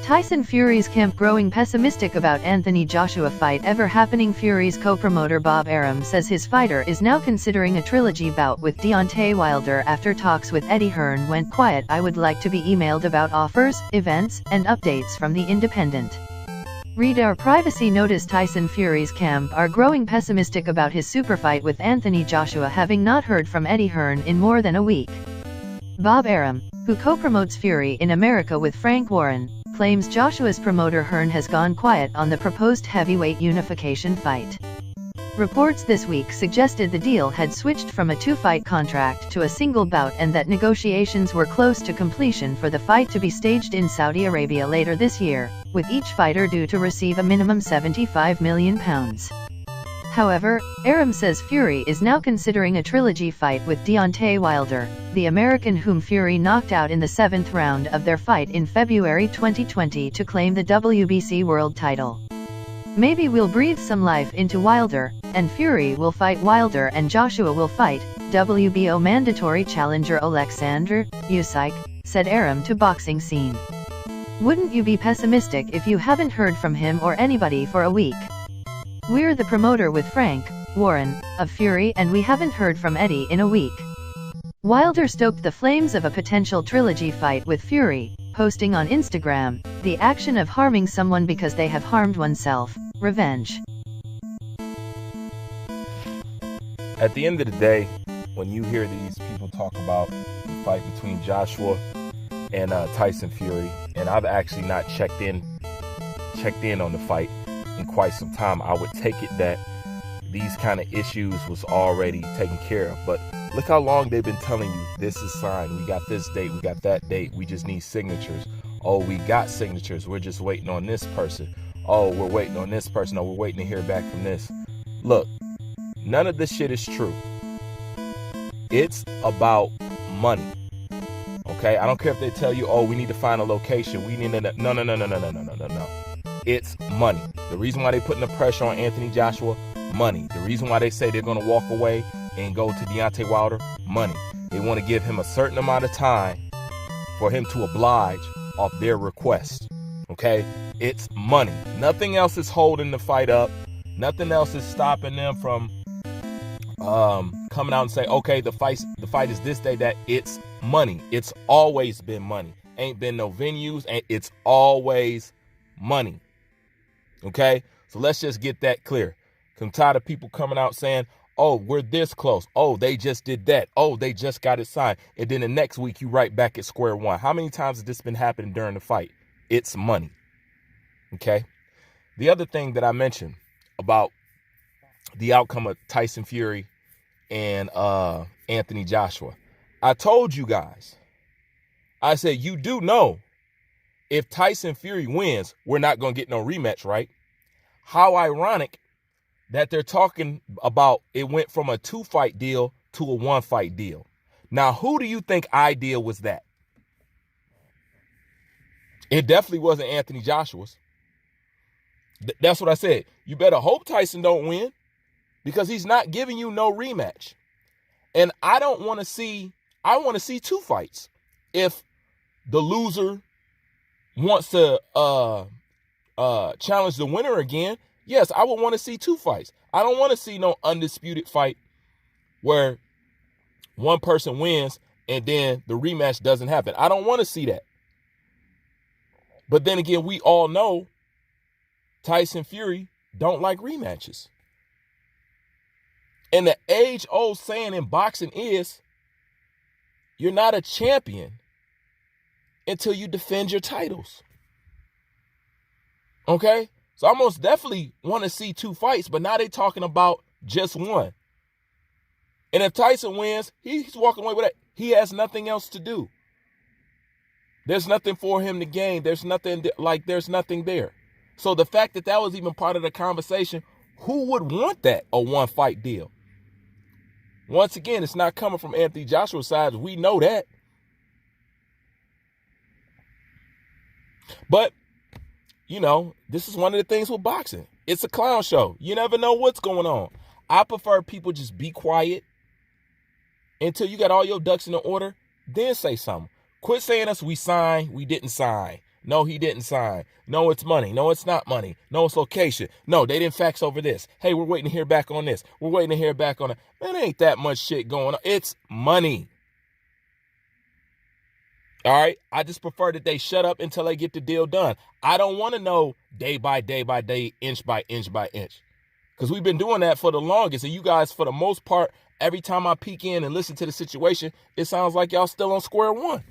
Tyson Fury's camp growing pessimistic about Anthony Joshua fight ever happening. Fury's co-promoter Bob Arum says his fighter is now considering a trilogy bout with Deontay Wilder after talks with Eddie Hearn went quiet. I would like to be emailed about offers, events, and updates from the Independent. Read our privacy notice. Tyson Fury's camp are growing pessimistic about his super fight with Anthony Joshua, having not heard from Eddie Hearn in more than a week. Bob Arum, who co-promotes Fury in America with Frank Warren, claims Joshua's promoter Hearn has gone quiet on the proposed heavyweight unification fight. Reports this week suggested the deal had switched from a two-fight contract to a single bout and that negotiations were close to completion for the fight to be staged in Saudi Arabia later this year, with each fighter due to receive a minimum £75 million. However, Arum says Fury is now considering a trilogy fight with Deontay Wilder, the American whom Fury knocked out in the 7th round of their fight in February 2020 to claim the WBC world title. Maybe we'll breathe some life into Wilder, and Fury will fight Wilder and Joshua will fight WBO mandatory challenger Alexander Usyk, said Arum to Boxing Scene. Wouldn't you be pessimistic if you haven't heard from him or anybody for a week? We're the promoter with Frank Warren of Fury and we haven't heard from Eddie in a week. Wilder stoked the flames of a potential trilogy fight with Fury, posting on Instagram, the action of harming someone because they have harmed oneself, revenge. At the end of the day, when you hear these people talk about the fight between Joshua and Tyson Fury, and I've actually not checked in on the fight in quite some time, I would take it that these kind of issues was already taken care of. But look how long they've been telling you this is signed. We got this date, we got that date, we just need signatures. Oh, we got signatures, we're just waiting on this person. Oh, we're waiting on this person. Oh, we're waiting to hear back from this. Look, none of this shit is true. It's about money. Okay? I don't care if they tell you, oh, we need to find a location. We need to... No. It's money. The reason why they're putting the pressure on Anthony Joshua, money. The reason why they say they're going to walk away and go to Deontay Wilder, money. They want to give him a certain amount of time for him to oblige off their request. Okay? It's money. Nothing else is holding the fight up. Nothing else is stopping them from coming out and say, okay, the fight is this day, that. It's money. It's always been money. Ain't been no venues, and it's always money. Okay? So let's just get that clear. I'm tired of people coming out saying, oh, we're this close. Oh, they just did that. Oh, they just got it signed. And then the next week you right back at square one. How many times has this been happening during the fight? It's money. Okay? The other thing that I mentioned about the outcome of Tyson Fury and Anthony Joshua. I told you guys, I said, you do know if Tyson Fury wins, we're not going to get no rematch, right? How ironic that they're talking about it went from a 2-fight deal to a 1-fight deal. Now, who do you think ideal was that? It definitely wasn't Anthony Joshua's. That's what I said. You better hope Tyson don't win because he's not giving you no rematch. And I want to see 2 fights. If the loser wants to challenge the winner again, yes, I would want to see 2 fights. I don't want to see no undisputed fight where one person wins and then the rematch doesn't happen. I don't want to see that. But then again, we all know Tyson Fury don't like rematches. And the age-old saying in boxing is, you're not a champion until you defend your titles. Okay? So I most definitely want to see 2 fights, but now they're talking about just 1. And if Tyson wins, he's walking away with that. He has nothing else to do. There's nothing for him to gain. There's nothing there. So the fact that that was even part of the conversation, who would want that, a 1-fight deal? Once again, it's not coming from Anthony Joshua's side. We know that. But, you know, this is one of the things with boxing. It's a clown show. You never know what's going on. I prefer people just be quiet until you got all your ducks in order, then say something. Quit saying us, we signed, we didn't sign. No, he didn't sign. No, it's money. No, it's not money. No, it's location. No, they didn't fax over this. Hey, we're waiting to hear back on this. We're waiting to hear back on it. Man, ain't that much shit going on. It's money. All right? I just prefer that they shut up until they get the deal done. I don't want to know day by day by day, inch by inch by inch. Because we've been doing that for the longest. And you guys, for the most part, every time I peek in and listen to the situation, it sounds like y'all still on square one.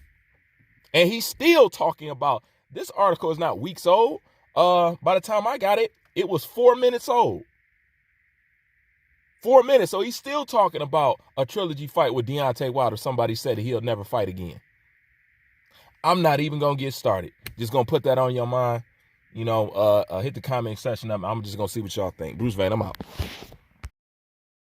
And he's still talking about, this article is not weeks old. By the time I got it, it was 4 minutes old. 4 minutes. So he's still talking about a trilogy fight with Deontay Wilder. Somebody said that he'll never fight again. I'm not even going to get started. Just going to put that on your mind. You know, hit the comment section up. I'm just going to see what y'all think. Bruce Van, I'm out.